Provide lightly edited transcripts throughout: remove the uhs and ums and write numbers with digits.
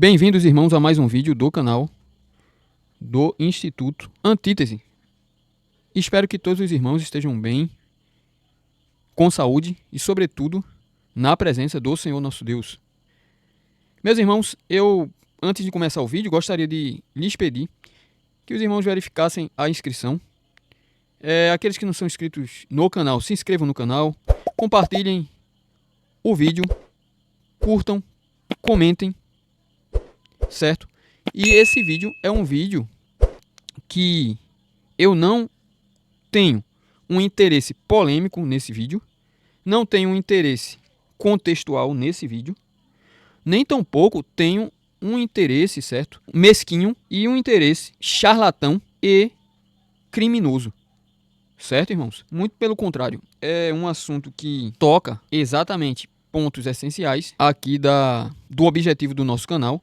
Bem-vindos, irmãos, a mais um vídeo do canal do Instituto Antítese. Espero que todos os irmãos estejam bem, com saúde e, sobretudo, na presença do Senhor nosso Deus. Meus irmãos, antes de começar o vídeo, gostaria de lhes pedir que os irmãos verificassem a inscrição. Aqueles que não são inscritos no canal, se inscrevam no canal, compartilhem o vídeo, curtam, comentem, certo? E esse vídeo é um vídeo que eu não tenho um interesse polêmico nesse vídeo, não tenho um interesse contextual nesse vídeo, nem tampouco tenho um interesse, certo, mesquinho e um interesse charlatão e criminoso. Certo, irmãos? Muito pelo contrário, é um assunto que toca exatamente pontos essenciais aqui do objetivo do nosso canal,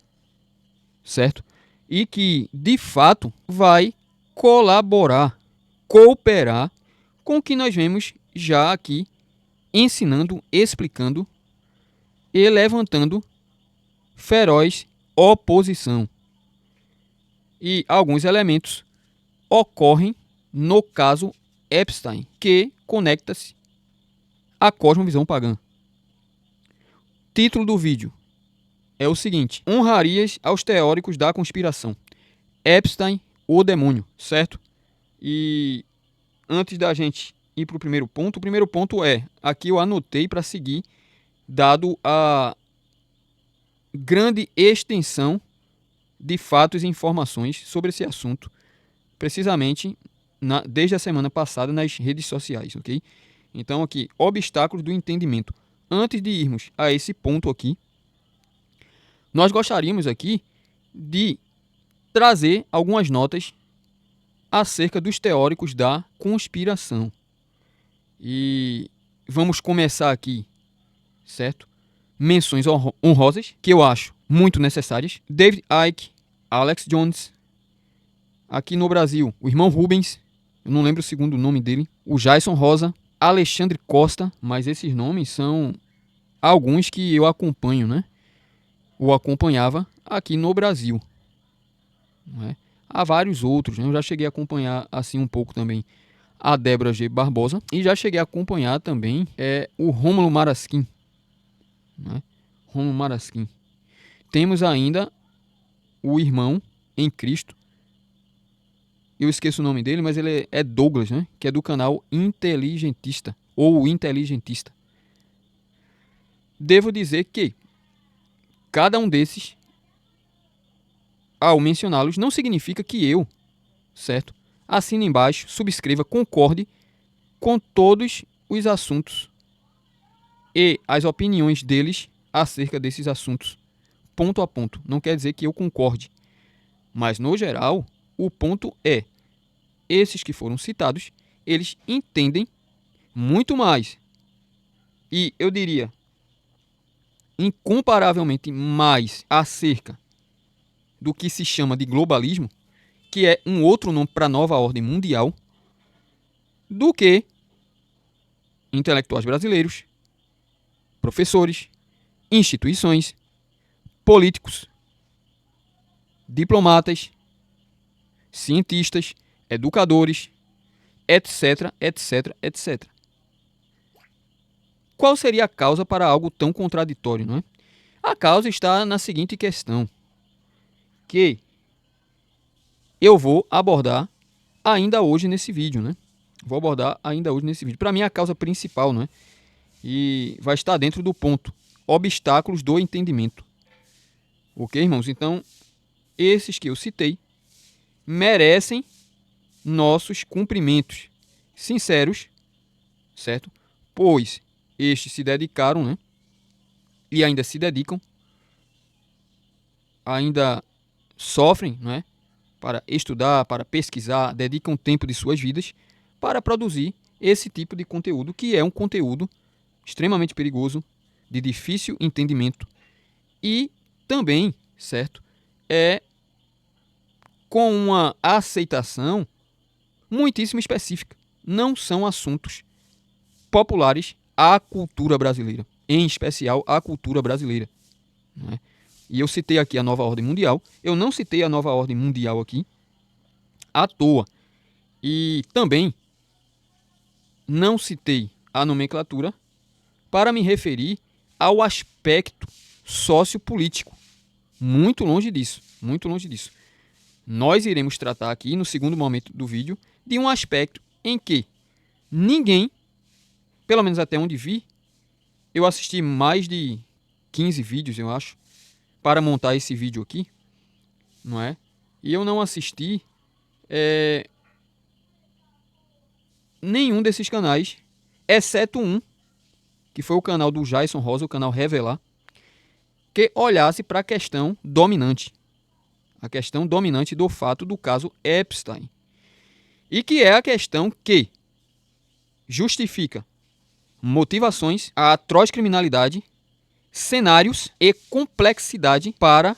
certo? E que, de fato, vai colaborar, cooperar com o que nós vemos já aqui ensinando, explicando e levantando feroz oposição. E alguns elementos ocorrem no caso Epstein, que conecta-se à cosmovisão pagã. Título do vídeo é o seguinte: honrarias aos teóricos da conspiração. Epstein, o demônio, certo? E antes da gente ir para o primeiro ponto é, aqui eu anotei para seguir, dado a grande extensão de fatos e informações sobre esse assunto, precisamente desde a semana passada nas redes sociais, ok? Então aqui, obstáculos do entendimento. Antes de irmos a esse ponto aqui, nós gostaríamos aqui de trazer algumas notas acerca dos teóricos da conspiração. E vamos começar aqui, certo? Menções honrosas, que eu acho muito necessárias. David Icke, Alex Jones. Aqui no Brasil, o irmão Rubens, eu não lembro o segundo nome dele. O Jason Rosa, Alexandre Costa, mas esses nomes são alguns que eu acompanho, né? Ou acompanhava aqui no Brasil, não é? Há vários outros, né? Eu já cheguei a acompanhar assim um pouco também a Débora G. Barbosa e já cheguei a acompanhar também o Rômulo Marasquim, né? Rômulo Marasquim. Temos ainda o irmão em Cristo, eu esqueço o nome dele, mas ele é Douglas, né? Que é do canal Inteligentista ou Inteligentista. Devo dizer que cada um desses, ao mencioná-los, não significa que eu, certo, assine embaixo, subscreva, concorde com todos os assuntos e as opiniões deles acerca desses assuntos, ponto a ponto. Não quer dizer que eu concorde, mas no geral, o ponto é, esses que foram citados, eles entendem muito mais, e eu diria, incomparavelmente mais acerca do que se chama de globalismo, que é um outro nome para a nova ordem mundial, do que intelectuais brasileiros, professores, instituições, políticos, diplomatas, cientistas, educadores, etc, etc, etc. Qual seria a causa para algo tão contraditório, não é? A causa está na seguinte questão, que eu vou abordar ainda hoje nesse vídeo, né? Vou abordar ainda hoje nesse vídeo. Para mim, a causa principal, não é? E vai estar dentro do ponto obstáculos do entendimento. Ok, irmãos? Então, esses que eu citei merecem nossos cumprimentos sinceros, certo? Pois estes se dedicaram, né? E ainda se dedicam, ainda sofrem, não é? Para estudar, para pesquisar, dedicam tempo de suas vidas para produzir esse tipo de conteúdo, que é um conteúdo extremamente perigoso, de difícil entendimento e também, certo, é com uma aceitação muitíssimo específica. Não são assuntos populares à cultura brasileira, em especial à cultura brasileira, não é? E eu citei aqui a nova ordem mundial. Eu não citei a nova ordem mundial aqui à toa. E também não citei a nomenclatura para me referir ao aspecto sociopolítico. Muito longe disso, muito longe disso. Nós iremos tratar aqui, no segundo momento do vídeo, de um aspecto em que ninguém, pelo menos até onde vi, eu assisti mais de 15 vídeos, eu acho, para montar esse vídeo aqui, não é? E eu não assisti nenhum desses canais, exceto um, que foi o canal do Jason Rosa, o canal Revelar, que olhasse para a questão dominante. A questão dominante do fato do caso Epstein. E que é a questão que justifica motivações, a atroz criminalidade, cenários e complexidade para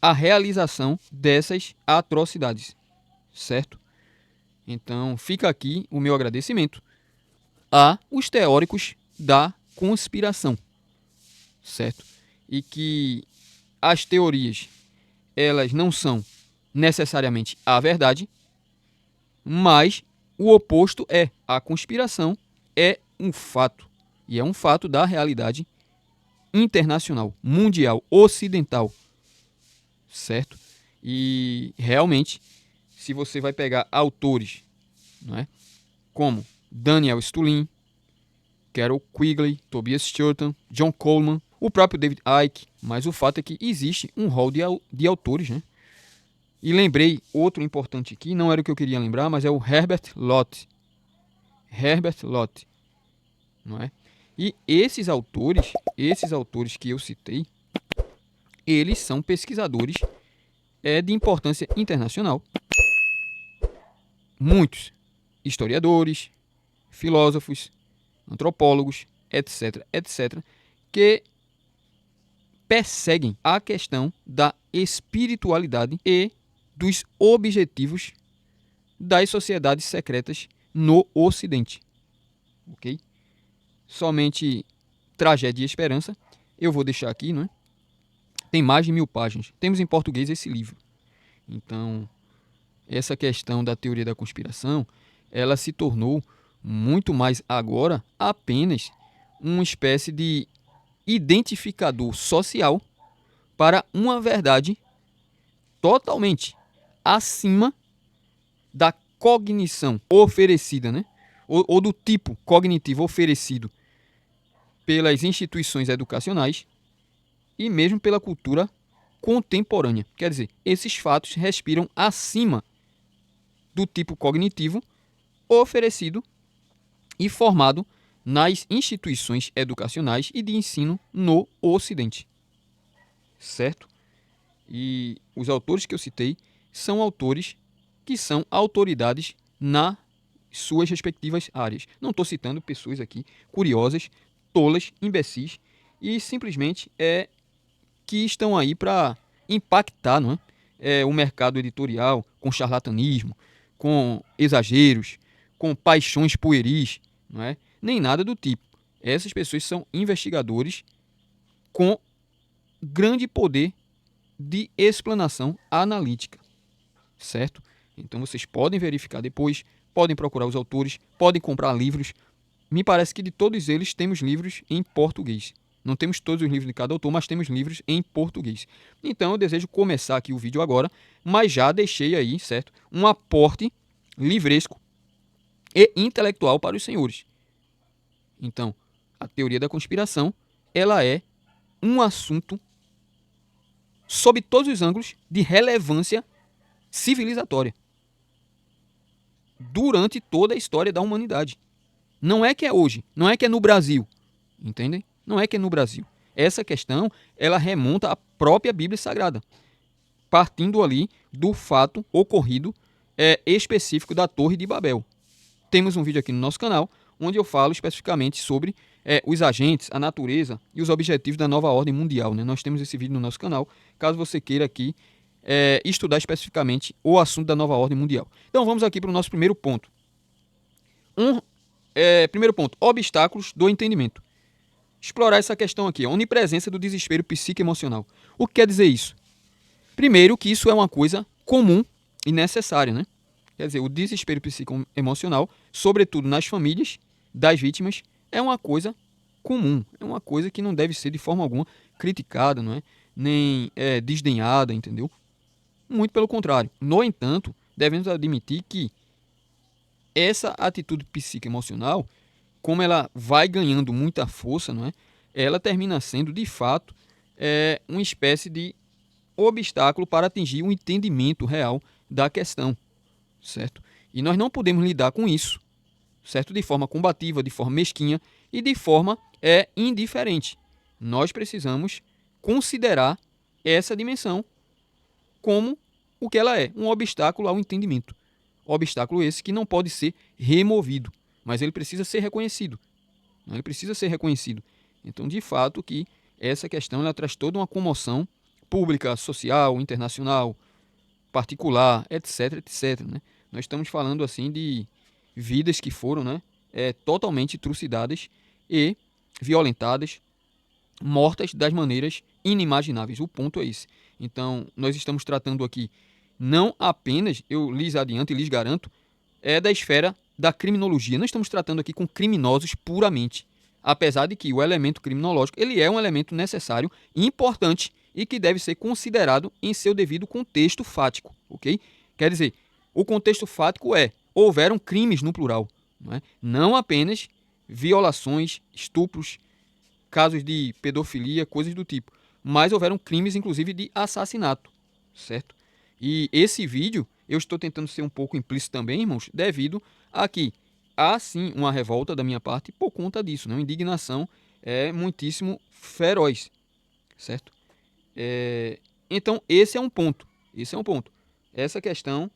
a realização dessas atrocidades. Certo? Então fica aqui o meu agradecimento a os teóricos da conspiração. Certo? E que as teorias, elas não são necessariamente a verdade, mas o oposto é a conspiração, é um fato. E é um fato da realidade internacional, mundial, ocidental. Certo? E realmente, se você vai pegar autores, não é? Como Daniel Stulin, Carol Quigley, Tobias Shorten, John Coleman, o próprio David Icke, mas o fato é que existe um rol de autores, né? E lembrei outro importante aqui, não era o que eu queria lembrar, mas é o Herbert Lott. Herbert Lott, não é? E esses autores que eu citei, eles são pesquisadores de importância internacional. Muitos historiadores, filósofos, antropólogos, etc., etc., que perseguem a questão da espiritualidade e dos objetivos das sociedades secretas no Ocidente. Ok? Somente Tragédia e Esperança, eu vou deixar aqui, não é? Tem mais de 1000 páginas. Temos em português esse livro. Então, essa questão da teoria da conspiração, ela se tornou muito mais agora apenas uma espécie de identificador social para uma verdade totalmente acima da cognição oferecida, né? Ou do tipo cognitivo oferecido pelas instituições educacionais e mesmo pela cultura contemporânea. Quer dizer, esses fatos respiram acima do tipo cognitivo oferecido e formado nas instituições educacionais e de ensino no Ocidente. Certo? E os autores que eu citei são autores que são autoridades nas suas respectivas áreas. Não estou citando pessoas aqui curiosas, tolas, imbecis e simplesmente que estão aí para impactar, não é? O mercado editorial com charlatanismo, com exageros, com paixões pueris, não é? Nem nada do tipo. Essas pessoas são investigadores com grande poder de explanação analítica, certo? Então vocês podem verificar depois, podem procurar os autores, podem comprar livros. Me parece que de todos eles temos livros em português. Não temos todos os livros de cada autor, mas temos livros em português. Então eu desejo começar aqui o vídeo agora, mas já deixei aí, certo? Um aporte livresco e intelectual para os senhores. Então, a teoria da conspiração, ela é um assunto sob todos os ângulos de relevância civilizatória durante toda a história da humanidade. Não é que é hoje, não é que é no Brasil, entendem? Não é que é no Brasil. Essa questão, ela remonta à própria Bíblia Sagrada, partindo ali do fato ocorrido específico da Torre de Babel. Temos um vídeo aqui no nosso canal, onde eu falo especificamente sobre os agentes, a natureza e os objetivos da nova ordem mundial, né? Nós temos esse vídeo no nosso canal, caso você queira aqui estudar especificamente o assunto da nova ordem mundial. Então vamos aqui para o nosso primeiro ponto. Primeiro ponto, obstáculos do entendimento. explorar essa questão aqui, a onipresença do desespero psicoemocional. O que quer dizer isso? Primeiro, que isso é uma coisa comum e necessária, né? Quer dizer, o desespero psicoemocional, sobretudo nas famílias das vítimas, é uma coisa comum, é uma coisa que não deve ser de forma alguma criticada, não é? Nem desdenhada, entendeu? Muito pelo contrário. No entanto, devemos admitir que essa atitude psicoemocional, como ela vai ganhando muita força, não é? Ela termina sendo, de fato, uma espécie de obstáculo para atingir um entendimento real da questão, certo? E nós não podemos lidar com isso, certo? De forma combativa, de forma mesquinha e de forma indiferente. Nós precisamos considerar essa dimensão como o que ela é, um obstáculo ao entendimento. Obstáculo esse que não pode ser removido, mas ele precisa ser reconhecido. Ele precisa ser reconhecido. Então, de fato, que essa questão ela traz toda uma comoção pública, social, internacional, particular, etc, etc. Né? Nós estamos falando assim de vidas que foram, né, totalmente trucidadas e violentadas, mortas das maneiras inimagináveis. O ponto é esse. Então, nós estamos tratando aqui não apenas, eu lhes adianto e lhes garanto, da esfera da criminologia. Não estamos tratando aqui com criminosos puramente. Apesar de que o elemento criminológico ele é um elemento necessário, importante e que deve ser considerado em seu devido contexto fático, ok? Quer dizer, o contexto fático houveram crimes no plural, não apenas violações, estupros, casos de pedofilia, coisas do tipo, mas houveram crimes inclusive de assassinato, certo? E esse vídeo, eu estou tentando ser um pouco implícito também, irmãos, devido a que há sim uma revolta da minha parte por conta disso, né? Uma indignação muitíssimo feroz, certo? Então, esse é um ponto. Essa questão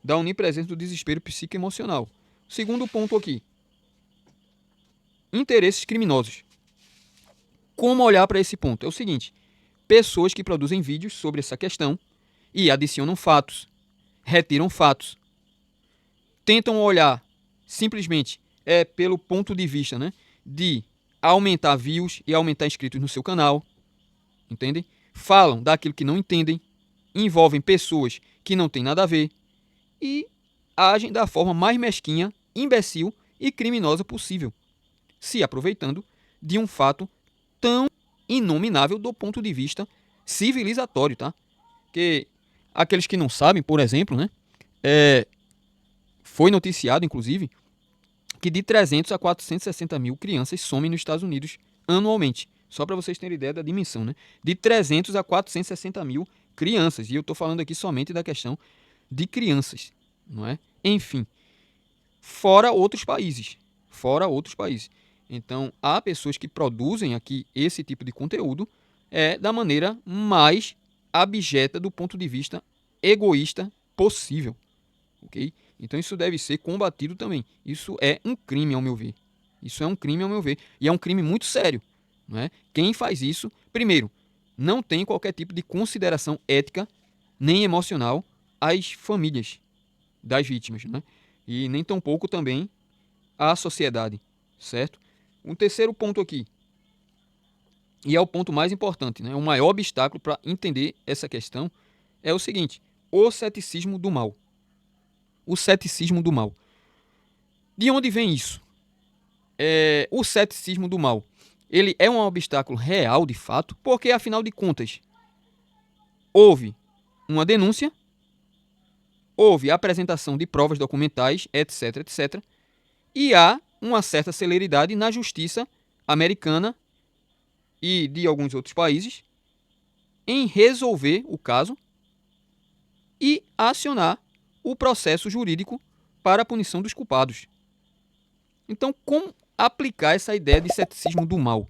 da onipresença do desespero psicoemocional. Segundo ponto aqui, interesses criminosos. Como olhar para esse ponto? É o seguinte, pessoas que produzem vídeos sobre essa questão e adicionam fatos, retiram fatos, tentam olhar simplesmente pelo ponto de vista, né, de aumentar views e aumentar inscritos no seu canal, entendem? Falam daquilo que não entendem, envolvem pessoas que não têm nada a ver e agem da forma mais mesquinha, imbecil e criminosa possível, se aproveitando de um fato tão inominável do ponto de vista civilizatório, tá? Que aqueles que não sabem, por exemplo, né, foi noticiado, inclusive, que de 300 a 460 mil crianças somem nos Estados Unidos anualmente. Só para vocês terem ideia da dimensão, né? De 300 a 460 mil crianças. E eu estou falando aqui somente da questão de crianças, não é? Enfim, fora outros países. Então, há pessoas que produzem aqui esse tipo de conteúdo da maneira mais abjeta do ponto de vista egoísta possível, ok? Então isso deve ser combatido também. Isso é um crime, ao meu ver. E é um crime muito sério, não é? Quem faz isso, primeiro, não tem qualquer tipo de consideração ética nem emocional às famílias das vítimas, né? E nem tampouco também à sociedade, certo? Um terceiro ponto aqui, e é o ponto mais importante, né? O maior obstáculo para entender essa questão é o seguinte: o ceticismo do mal. O ceticismo do mal. De onde vem isso? O ceticismo do mal, ele é um obstáculo real de fato, porque afinal de contas, houve uma denúncia, houve a apresentação de provas documentais, etc, etc, e há uma certa celeridade na justiça americana e de alguns outros países em resolver o caso e acionar o processo jurídico para a punição dos culpados. Então, como aplicar essa ideia de ceticismo do mal?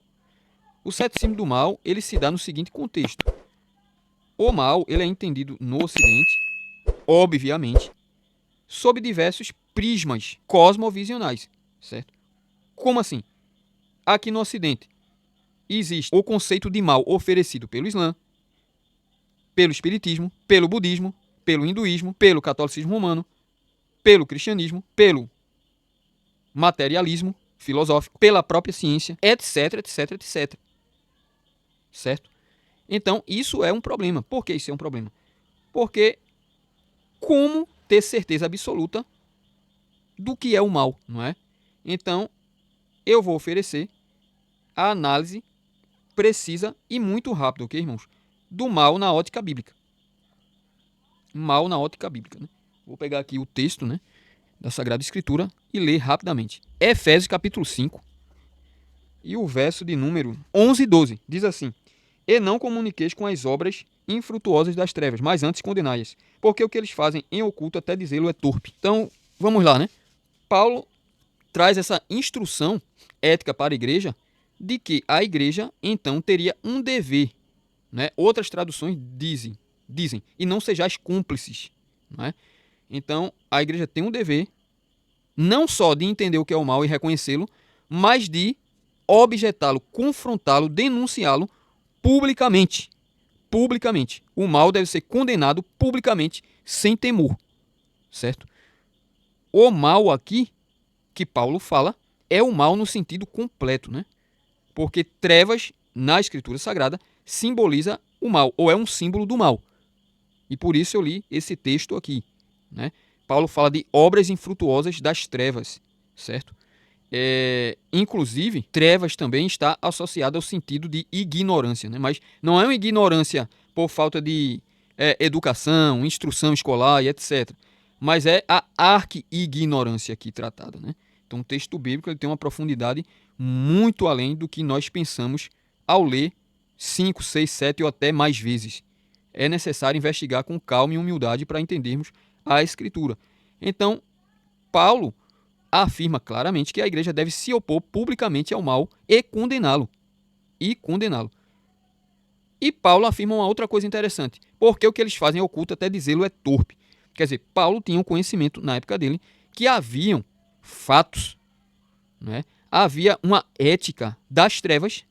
O ceticismo do mal, ele se dá no seguinte contexto. O mal, ele é entendido no Ocidente, obviamente, sob diversos prismas cosmovisionais, certo? Como assim? Aqui no Ocidente, existe o conceito de mal oferecido pelo Islã, pelo Espiritismo, pelo Budismo, pelo Hinduísmo, pelo Catolicismo Romano, pelo Cristianismo, pelo materialismo, filosófico, pela própria ciência, etc, etc, etc. Certo? Então, isso é um problema. Por que isso é um problema? Porque como ter certeza absoluta do que é o mal, não é? Então, eu vou oferecer a análise precisa e muito rápida, ok, irmãos? Do mal na ótica bíblica. Mal na ótica bíblica, né? Vou pegar aqui o texto, né, da Sagrada Escritura e ler rapidamente. Efésios capítulo 5 e o verso de número 11 e 12. Diz assim: E não comuniqueis com as obras infrutuosas das trevas, mas antes condenai-as, porque o que eles fazem em oculto até dizê-lo é torpe. Então, vamos lá, né? Paulo traz essa instrução ética para a igreja de que a igreja, então, teria um dever, né? Outras traduções dizem, e não sejais cúmplices, né? Então, a igreja tem um dever não só de entender o que é o mal e reconhecê-lo, mas de objetá-lo, confrontá-lo, denunciá-lo publicamente. Publicamente. O mal deve ser condenado publicamente, sem temor. Certo? O mal aqui, que Paulo fala, é o mal no sentido completo, né? Porque trevas, na Escritura Sagrada, simboliza o mal, ou é um símbolo do mal. E por isso eu li esse texto aqui, né? Paulo fala de obras infrutuosas das trevas, certo? Inclusive, trevas também está associado ao sentido de ignorância, né? Mas não é uma ignorância por falta de educação, instrução escolar e etc. Mas é a arqui-ignorância aqui tratada, né? Então, o texto bíblico ele tem uma profundidade muito além do que nós pensamos ao ler 5, 6, 7 ou até mais vezes. É necessário investigar com calma e humildade para entendermos a Escritura. Então, Paulo afirma claramente que a igreja deve se opor publicamente ao mal e condená-lo. E Paulo afirma uma outra coisa interessante, porque o que eles fazem oculto até dizê-lo é torpe. Quer dizer, Paulo tinha um conhecimento na época dele que haviam fatos, né? Havia uma ética das trevas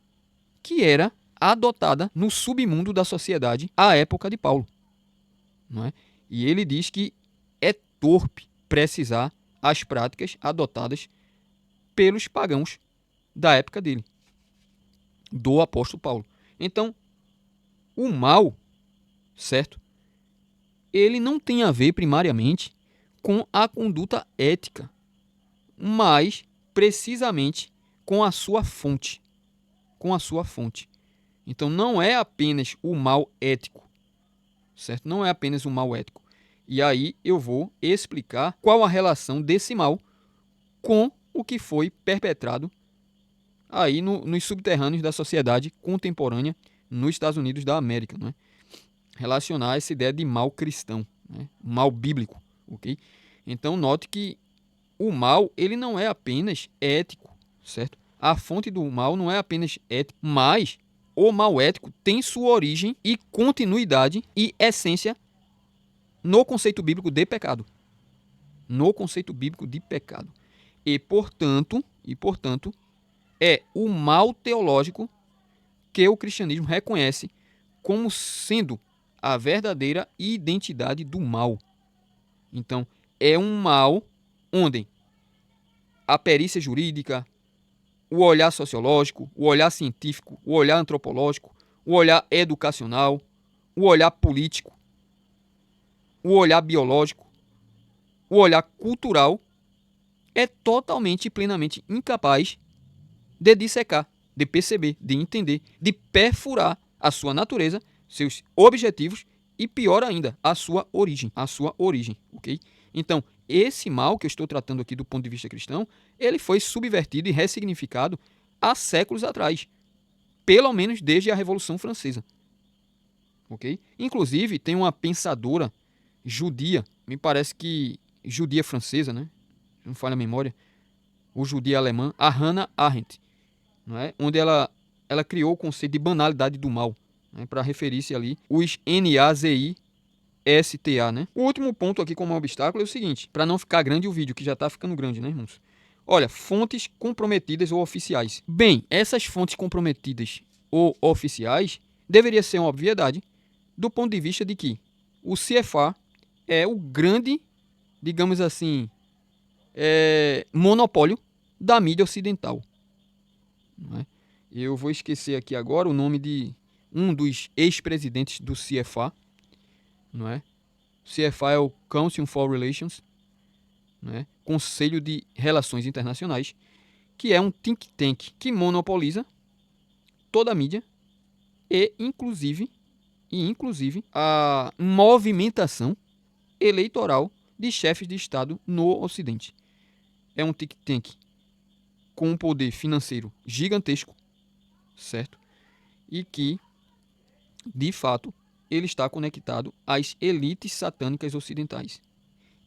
que era adotada no submundo da sociedade à época de Paulo. Não é? E ele diz que é torpe precisar as práticas adotadas pelos pagãos da época dele, do apóstolo Paulo. Então, o mal, certo? Ele não tem a ver primariamente com a conduta ética, mas precisamente com a sua fonte. Com a sua fonte. Então, não é apenas o mal ético, certo? Não é apenas o mal ético. E aí eu vou explicar qual a relação desse mal com o que foi perpetrado aí nos subterrâneos da sociedade contemporânea nos Estados Unidos da América, né? Relacionar essa ideia de mal cristão, né? Mal bíblico, ok? Então note que o mal ele não é apenas ético, certo? A fonte do mal não é apenas ético, mas o mal ético tem sua origem e continuidade e essência no conceito bíblico de pecado. No conceito bíblico de pecado. E, portanto, é o mal teológico que o cristianismo reconhece como sendo a verdadeira identidade do mal. Então, é um mal onde a perícia jurídica, o olhar sociológico, o olhar científico, o olhar antropológico, o olhar educacional, o olhar político, o olhar biológico, o olhar cultural é totalmente e plenamente incapaz de dissecar, de perceber, de entender, de perfurar a sua natureza, seus objetivos e, pior ainda, a sua origem, ok? Então, esse mal que eu estou tratando aqui do ponto de vista cristão, ele foi subvertido e ressignificado há séculos atrás, pelo menos desde a Revolução Francesa, ok? Inclusive, tem uma pensadora judia, me parece que judia francesa, né? Não falha a memória, ou judia alemã, a Hannah Arendt, não é? Onde ela criou o conceito de banalidade do mal, né? Para referir-se ali os NAZISTA, né? O último ponto aqui como obstáculo é o seguinte, para não ficar grande o vídeo, que já está ficando grande, né, irmãos? Olha, fontes comprometidas ou oficiais. Bem, essas fontes comprometidas ou oficiais deveria ser uma obviedade do ponto de vista de que o CFA é o grande, digamos assim, monopólio da mídia ocidental. Não é? Eu vou esquecer aqui agora o nome de um dos ex-presidentes do CFA, não é? CFA é o Council for Relations, não é? Conselho de Relações Internacionais, que é um think tank que monopoliza toda a mídia e inclusive a movimentação eleitoral de chefes de Estado no Ocidente. É um think tank com um poder financeiro gigantesco, certo? E que, de fato, ele está conectado às elites satânicas ocidentais.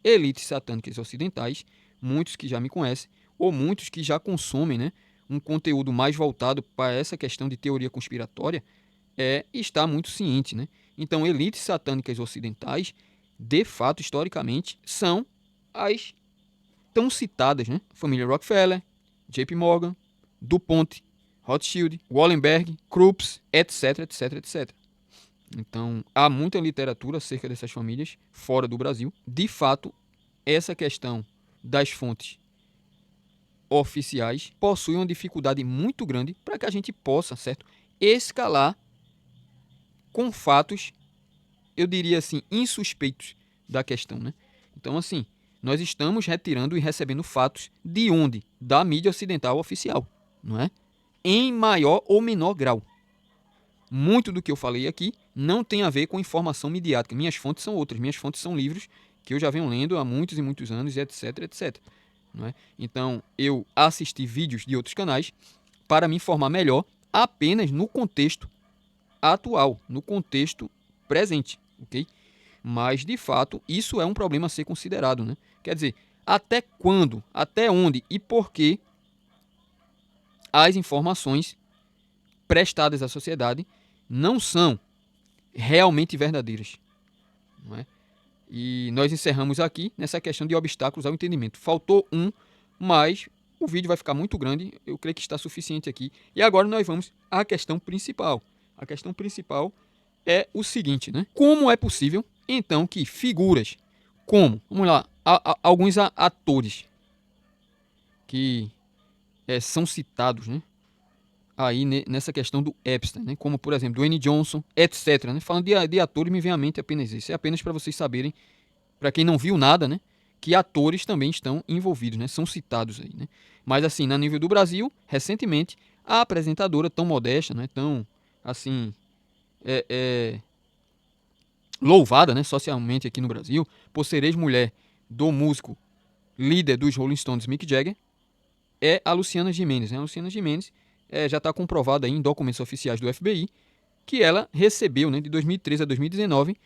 Elites satânicas ocidentais, muitos que já me conhecem, ou muitos que já consomem, né, um conteúdo mais voltado para essa questão de teoria conspiratória, está muito ciente, né? Então, elites satânicas ocidentais, de fato, historicamente, são as tão citadas, né? Família Rockefeller, JP Morgan, DuPont, Rothschild, Wallenberg, Krupps, etc, etc, etc. Então, há muita literatura acerca dessas famílias fora do Brasil. De fato, essa questão das fontes oficiais possui uma dificuldade muito grande para que a gente possa, certo, escalar com fatos, eu diria assim, insuspeitos da questão, né? Então, assim, nós estamos retirando e recebendo fatos de onde? Da mídia ocidental oficial, não é? Em maior ou menor grau. Muito do que eu falei aqui não tem a ver com informação midiática. Minhas fontes são outras. Minhas fontes são livros que eu já venho lendo há muitos e muitos anos, etc, etc. Não é? Então, eu assisti vídeos de outros canais para me informar melhor apenas no contexto atual, no contexto presente, ok? Mas, de fato, isso é um problema a ser considerado, né? Quer dizer, até quando, até onde e por que as informações prestadas à sociedade não são realmente verdadeiras, não é? E nós encerramos aqui nessa questão de obstáculos ao entendimento. Faltou um, mas o vídeo vai ficar muito grande, eu creio que está suficiente aqui. E agora nós vamos à questão principal. A questão principal é o seguinte, né? Como é possível, então, que figuras como, vamos lá, alguns atores que são citados, né, aí nessa questão do Epstein, né, como, por exemplo, Dwayne Johnson, etc. Né? Falando de atores, me vem à mente apenas isso. É apenas para vocês saberem, para quem não viu nada, né, que atores também estão envolvidos, né, são citados aí. Né? Mas, assim, no nível do Brasil, recentemente, a apresentadora tão modesta, né, tão, assim, louvada, né, socialmente aqui no Brasil, por ser ex-mulher do músico líder dos Rolling Stones, Mick Jagger, é a Luciana Gimenez. Né? A Luciana Gimenez já está comprovada aí em documentos oficiais do FBI que ela recebeu, né, de 2013 a 2019,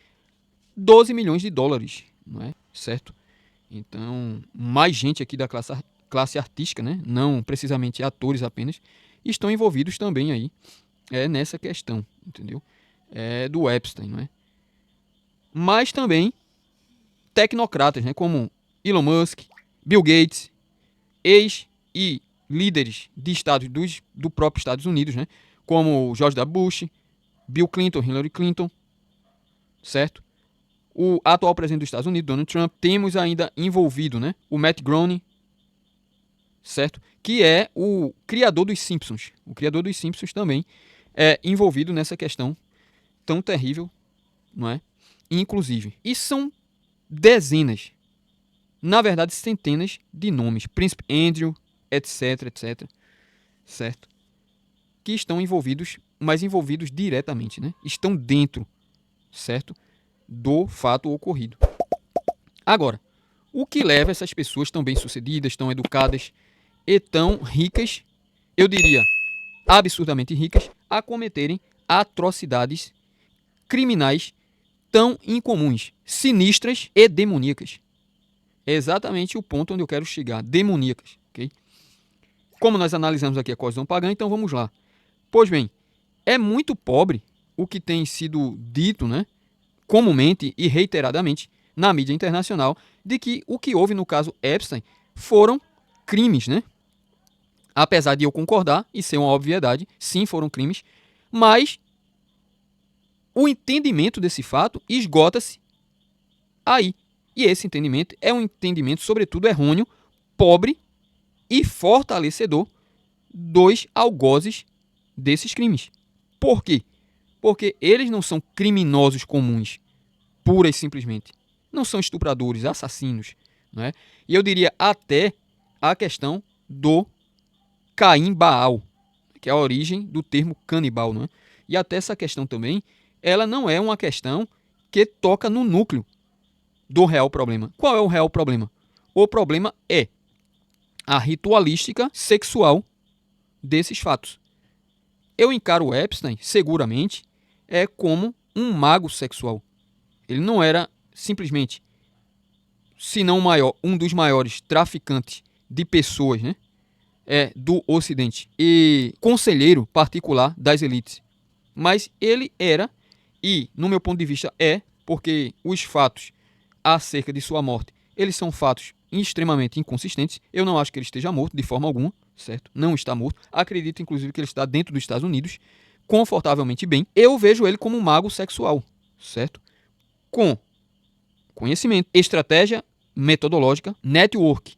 12 milhões de dólares, não é? Certo? Então, mais gente aqui da classe artística, né, não precisamente atores apenas, estão envolvidos também aí nessa questão, entendeu? Do Epstein, não é? Mas também tecnocratas, né, como Elon Musk, Bill Gates, ex e líderes de estados do próprio Estados Unidos, né, como George W. Bush, Bill Clinton, Hillary Clinton, certo? O atual presidente dos Estados Unidos, Donald Trump. Temos ainda envolvido, né, o Matt Groening, certo? Que é o criador dos Simpsons. O criador dos Simpsons também é envolvido nessa questão tão terrível, não é? Inclusive. E são dezenas, na verdade centenas de nomes. Príncipe Andrew, etc, etc. Certo? Que estão envolvidos, mas envolvidos diretamente, né? Estão dentro, certo? Do fato ocorrido. Agora, o que leva essas pessoas tão bem-sucedidas, tão educadas e tão ricas, eu diria absurdamente ricas, a cometerem atrocidades criminais tão incomuns, sinistras e demoníacas? É exatamente o ponto onde eu quero chegar, demoníacas, ok? Como nós analisamos aqui a cosmologia pagã, então vamos lá. Pois bem, é muito pobre o que tem sido dito, né, comumente e reiteradamente na mídia internacional, de que o que houve no caso Epstein foram crimes, né? Apesar de eu concordar e ser uma obviedade, sim, foram crimes, mas o entendimento desse fato esgota-se aí. E esse entendimento é um entendimento, sobretudo, errôneo, pobre e fortalecedor dos algozes desses crimes. Por quê? Porque eles não são criminosos comuns, pura e simplesmente. Não são estupradores, assassinos. Não é? E eu diria até a questão do Caim Baal, que é a origem do termo canibal. Não é? E até essa questão também, ela não é uma questão que toca no núcleo do real problema. Qual é o real problema? O problema é a ritualística sexual desses fatos. Eu encaro o Epstein, seguramente, como um mago sexual. Ele não era simplesmente, se não o maior, um dos maiores traficantes de pessoas, né, do Ocidente e conselheiro particular das elites. Mas ele era, e no meu ponto de vista porque os fatos acerca de sua morte, eles são fatos extremamente inconsistentes. Eu não acho que ele esteja morto de forma alguma, certo? Não está morto. Acredito, inclusive, que ele está dentro dos Estados Unidos, confortavelmente bem. Eu vejo ele como um mago sexual, certo? Com conhecimento, estratégia metodológica, network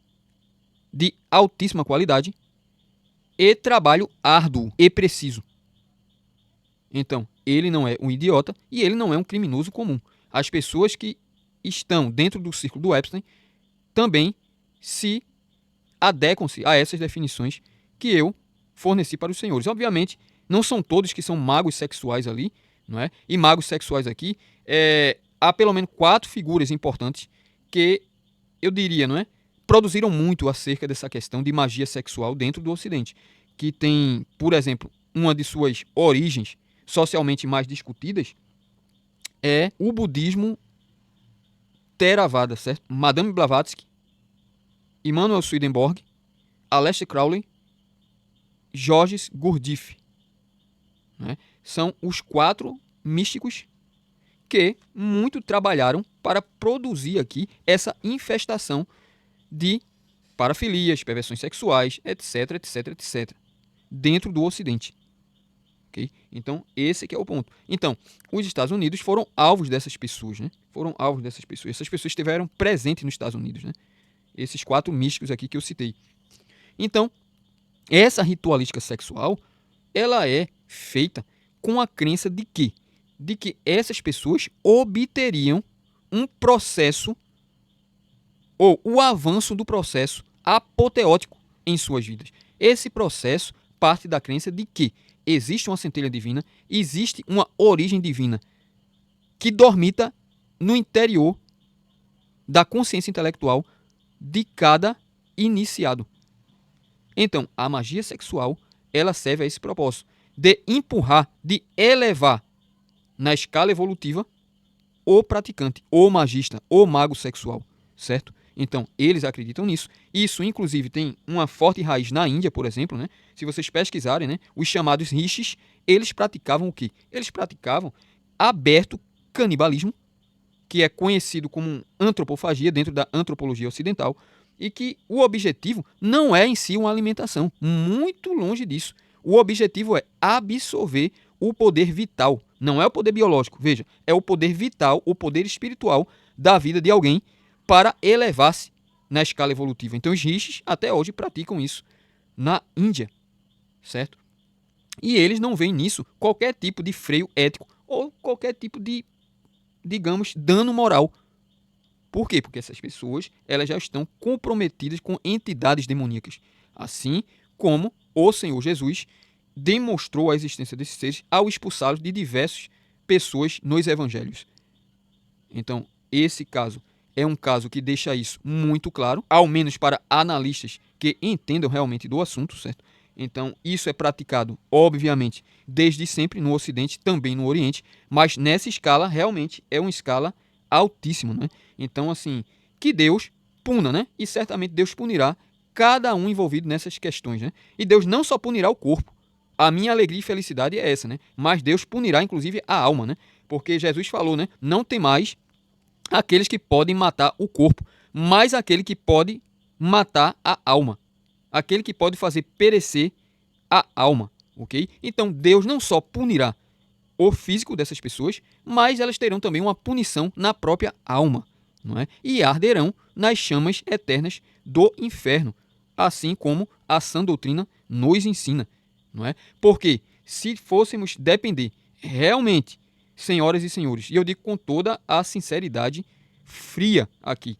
de altíssima qualidade e trabalho árduo e preciso. Então, ele não é um idiota e ele não é um criminoso comum. As pessoas que estão dentro do círculo do Epstein também se adequam-se a essas definições que eu forneci para os senhores. Obviamente, não são todos que são magos sexuais ali, não é? E magos sexuais aqui, há pelo menos 4 figuras importantes que eu diria, não é? Produziram muito acerca dessa questão de magia sexual dentro do Ocidente, que tem, por exemplo, uma de suas origens socialmente mais discutidas é o budismo Theravada, certo? Madame Blavatsky, Immanuel Swedenborg, Aleister Crowley, Georges Gurdjieff, né? São os 4 místicos que muito trabalharam para produzir aqui essa infestação de parafilias, perversões sexuais, etc, etc, etc, dentro do Ocidente. Okay? Então, esse que é o ponto. Então, os Estados Unidos foram alvos dessas pessoas, né? Foram alvos dessas pessoas. Essas pessoas estiveram presentes nos Estados Unidos, né? Esses 4 místicos aqui que eu citei. Então, essa ritualística sexual, ela é feita com a crença de que essas pessoas obteriam um processo ou o avanço do processo apoteótico em suas vidas. Esse processo parte da crença de que existe uma centelha divina, existe uma origem divina que dormita no interior da consciência intelectual de cada iniciado. Então, a magia sexual, ela serve a esse propósito, de empurrar, de elevar na escala evolutiva o praticante, o magista, o mago sexual, certo? Então, eles acreditam nisso. Isso, inclusive, tem uma forte raiz na Índia, por exemplo, né? Se vocês pesquisarem, né, os chamados rishis, eles praticavam o quê? Eles praticavam aberto canibalismo, que é conhecido como antropofagia dentro da antropologia ocidental, e que o objetivo não é em si uma alimentação, muito longe disso. O objetivo é absorver o poder vital, não é o poder biológico, veja, é o poder vital, o poder espiritual da vida de alguém para elevar-se na escala evolutiva. Então os rishis até hoje praticam isso na Índia, certo? E eles não veem nisso qualquer tipo de freio ético ou qualquer tipo de, digamos, dano moral. Por quê? Porque essas pessoas elas já estão comprometidas com entidades demoníacas. Assim como o Senhor Jesus demonstrou a existência desses seres ao expulsá-los de diversas pessoas nos evangelhos. Então, esse caso é um caso que deixa isso muito claro, ao menos para analistas que entendam realmente do assunto, certo? Então, isso é praticado, obviamente, desde sempre no Ocidente, também no Oriente, mas nessa escala, realmente, é uma escala altíssima, né? Então, assim, que Deus puna, né? E certamente Deus punirá cada um envolvido nessas questões, né? E Deus não só punirá o corpo. A minha alegria e felicidade é essa, né? Mas Deus punirá, inclusive, a alma, né? Porque Jesus falou, né? Não tem mais aqueles que podem matar o corpo, mas aquele que pode matar a alma. Aquele que pode fazer perecer a alma, ok? Então, Deus não só punirá o físico dessas pessoas, mas elas terão também uma punição na própria alma, não é? E arderão nas chamas eternas do inferno, assim como a sã doutrina nos ensina, não é? Porque se fôssemos depender realmente, senhoras e senhores, e eu digo com toda a sinceridade fria aqui,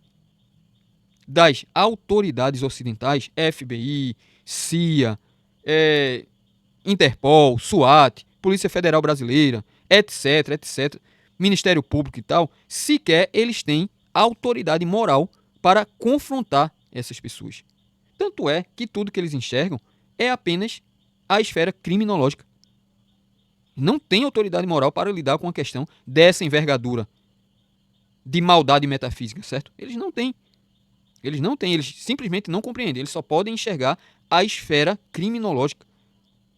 das autoridades ocidentais, FBI, CIA, Interpol, SWAT, Polícia Federal Brasileira, etc, etc, Ministério Público e tal, sequer eles têm autoridade moral para confrontar essas pessoas. Tanto é que tudo que eles enxergam é apenas a esfera criminológica. Não tem autoridade moral para lidar com a questão dessa envergadura de maldade metafísica, certo? Eles não têm. Eles simplesmente não compreendem. Eles só podem enxergar a esfera criminológica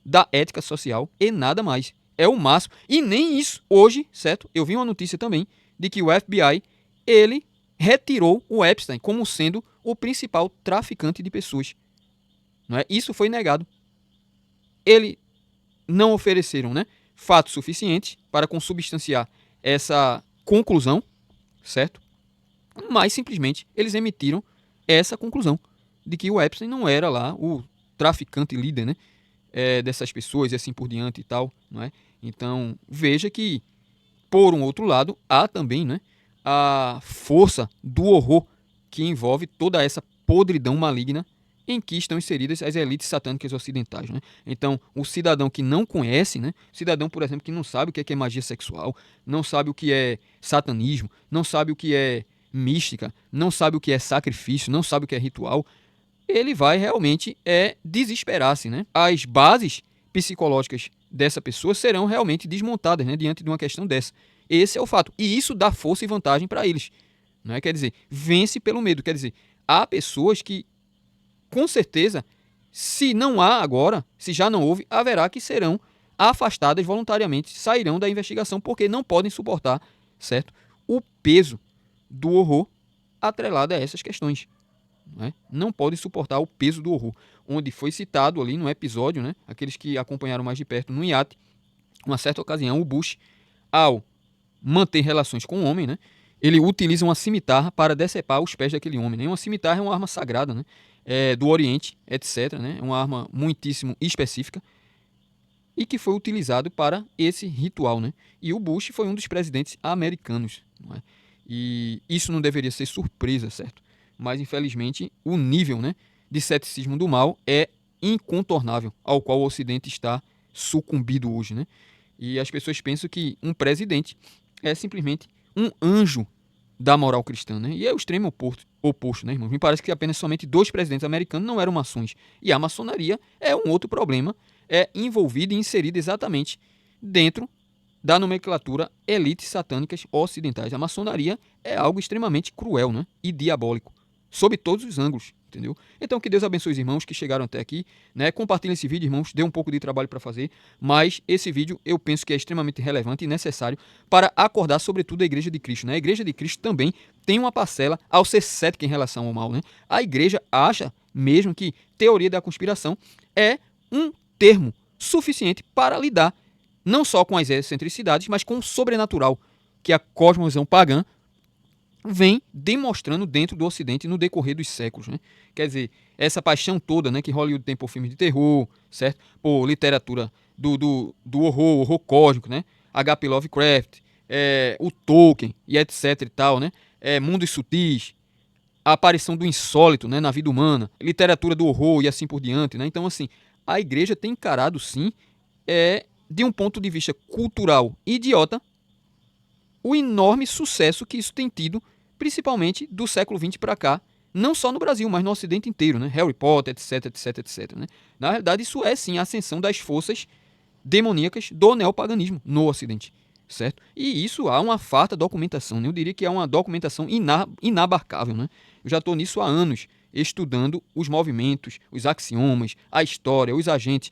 da ética social e nada mais. É o máximo. E nem isso hoje, certo? Eu vi uma notícia também de que o FBI, ele retirou o Epstein como sendo o principal traficante de pessoas. Não é? Isso foi negado. Eles não ofereceram, né, fatos suficientes para consubstanciar essa conclusão, certo? Mas simplesmente eles emitiram essa conclusão de que o Epstein não era lá o traficante líder, né, dessas pessoas e assim por diante e tal, não é? Então veja que, por um outro lado, há também, né, a força do horror que envolve toda essa podridão maligna em que estão inseridas as elites satânicas ocidentais, né? Então, o cidadão que não conhece, né? Cidadão, por exemplo, que não sabe o que é magia sexual, não sabe o que é satanismo, não sabe o que é mística, não sabe o que é sacrifício, não sabe o que é ritual, ele vai realmente desesperar-se, né? As bases psicológicas dessa pessoa serão realmente desmontadas, né, diante de uma questão dessa. Esse é o fato. E isso dá força e vantagem para eles. Não é? Quer dizer, vence pelo medo. Quer dizer, há pessoas que, com certeza, se não há agora, se já não houve, haverá que serão afastadas voluntariamente, sairão da investigação porque não podem suportar, certo? O peso do horror atrelado a essas questões. Não podem suportar o peso do horror. Onde foi citado ali no episódio, né, aqueles que acompanharam mais de perto no iate, uma certa ocasião, o Bush, ao manter relações com o homem, né, ele utiliza uma cimitarra para decepar os pés daquele homem. Né? Uma cimitarra é uma arma sagrada, né, do Oriente, etc. Né? É uma arma muitíssimo específica e que foi utilizado para esse ritual. Né? E o Bush foi um dos presidentes americanos. Não é? E isso não deveria ser surpresa, certo? Mas, infelizmente, o nível, né, de ceticismo do mal é incontornável, ao qual o Ocidente está sucumbido hoje. Né? E as pessoas pensam que um presidente é simplesmente um anjo da moral cristã. Né? E é o extremo oposto, né, irmãos? Me parece que apenas somente 2 presidentes americanos não eram maçons. E a maçonaria é um outro problema, envolvida e inserida exatamente dentro da nomenclatura elites satânicas ocidentais. A maçonaria é algo extremamente cruel, né, e diabólico, sob todos os ângulos, entendeu? Então que Deus abençoe os irmãos que chegaram até aqui, né? Compartilhem esse vídeo, irmãos, deu um pouco de trabalho para fazer, mas esse vídeo eu penso que é extremamente relevante e necessário para acordar sobretudo a Igreja de Cristo, né? A Igreja de Cristo também tem uma parcela ao ser cética em relação ao mal, né? A igreja acha mesmo que teoria da conspiração é um termo suficiente para lidar não só com as excentricidades, mas com o sobrenatural que a cosmovisão pagã vem demonstrando dentro do Ocidente no decorrer dos séculos. Né? Quer dizer, essa paixão toda, né, que Hollywood tem por filmes de terror, certo? Por literatura do horror cósmico, né? H.P. Lovecraft, o Tolkien e etc e tal, né? Mundos sutis, a aparição do insólito, né, na vida humana, literatura do horror e assim por diante. Né? Então, assim, a igreja tem encarado, sim, de um ponto de vista cultural idiota, o enorme sucesso que isso tem tido, principalmente do século XX para cá, não só no Brasil, mas no Ocidente inteiro, né? Harry Potter, etc, etc, etc. Né? Na realidade, isso é sim a ascensão das forças demoníacas do neopaganismo no Ocidente, certo? E isso há uma farta documentação, né? Eu diria que é uma documentação inabarcável, né? Eu já estou nisso há anos, estudando os movimentos, os axiomas, a história, os agentes,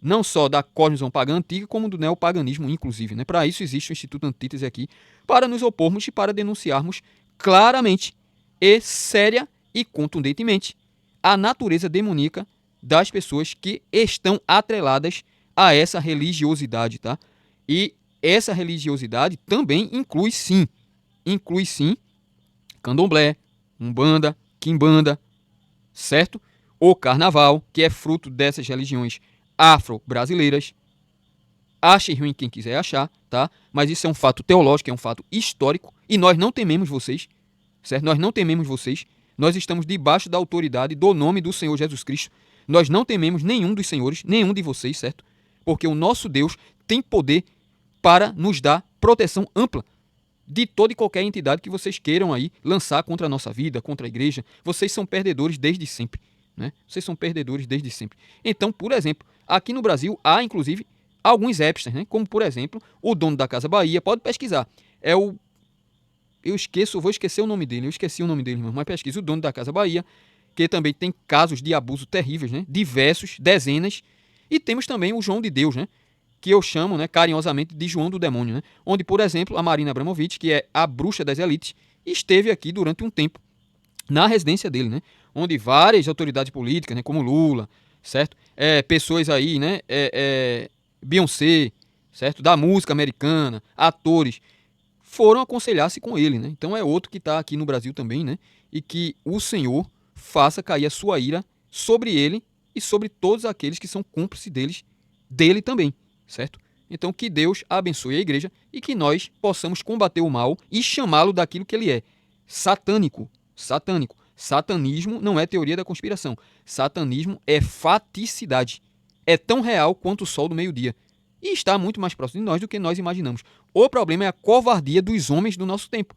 não só da cosmovisão pagã antiga, como do neopaganismo, inclusive. Né? Para isso existe o Instituto Antítese aqui, para nos opormos e para denunciarmos claramente e séria e contundentemente a natureza demoníaca das pessoas que estão atreladas a essa religiosidade. Tá? E essa religiosidade também inclui sim candomblé, umbanda, quimbanda, certo? o carnaval, que é fruto dessas religiões afro-brasileiras. Ache ruim quem quiser achar, tá? Mas isso é um fato teológico, é um fato histórico, e nós não tememos vocês, certo? Nós não tememos vocês. Nós estamos debaixo da autoridade do nome do Senhor Jesus Cristo. Nós não tememos nenhum dos senhores, nenhum de vocês, certo? Porque o nosso Deus tem poder para nos dar proteção ampla de toda e qualquer entidade que vocês queiram aí lançar contra a nossa vida, contra a igreja. Vocês são perdedores desde sempre, né? Vocês são perdedores desde sempre. Então, por exemplo, aqui no Brasil há, inclusive, alguns hipsters, né? Como, por exemplo, o dono da Casa Bahia, pode pesquisar. Vou esquecer o nome dele, irmão, mas pesquisa o dono da Casa Bahia, que também tem casos de abuso terríveis, né? Diversos, dezenas. E temos também o João de Deus, né? Que eu chamo, né, carinhosamente de João do Demônio, né? Onde, por exemplo, a Marina Abramovic, que é a bruxa das elites, esteve aqui durante um tempo na residência dele, né? Onde várias autoridades políticas, né, como Lula, certo? Pessoas aí, né, Beyoncé, certo? Da música americana, atores, foram aconselhar-se com ele, né? Então é outro que está aqui no Brasil também, né? E que o Senhor faça cair a sua ira sobre ele e sobre todos aqueles que são cúmplices dele também, certo? Então que Deus abençoe a igreja e que nós possamos combater o mal e chamá-lo daquilo que ele é, satânico. Satânico. Satanismo não é teoria da conspiração. Satanismo é faticidade. É tão real quanto o sol do meio-dia. E está muito mais próximo de nós do que nós imaginamos. O problema é a covardia dos homens do nosso tempo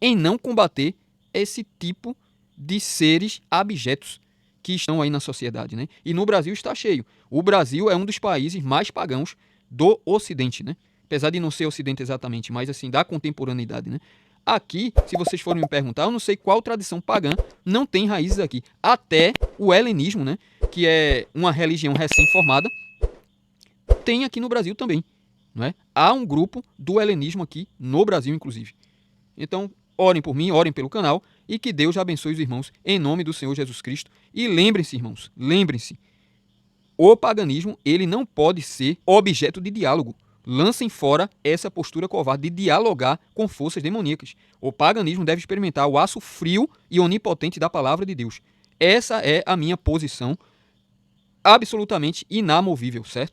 em não combater esse tipo de seres abjetos que estão aí na sociedade, né? E no Brasil está cheio. O Brasil é um dos países mais pagãos do Ocidente, né? Apesar de não ser Ocidente exatamente, mas assim, da contemporaneidade, né? Aqui, se vocês forem me perguntar, eu não sei qual tradição pagã não tem raízes aqui. Até o helenismo, né? Que é uma religião recém-formada, tem aqui no Brasil também, não é? Há um grupo do helenismo aqui no Brasil, inclusive. Então, orem por mim, orem pelo canal e que Deus abençoe os irmãos em nome do Senhor Jesus Cristo. E lembrem-se, irmãos, lembrem-se, o paganismo, ele não pode ser objeto de diálogo. Lancem fora essa postura covarde de dialogar com forças demoníacas. O paganismo deve experimentar o aço frio e onipotente da palavra de Deus. Essa é a minha posição absolutamente inamovível, certo?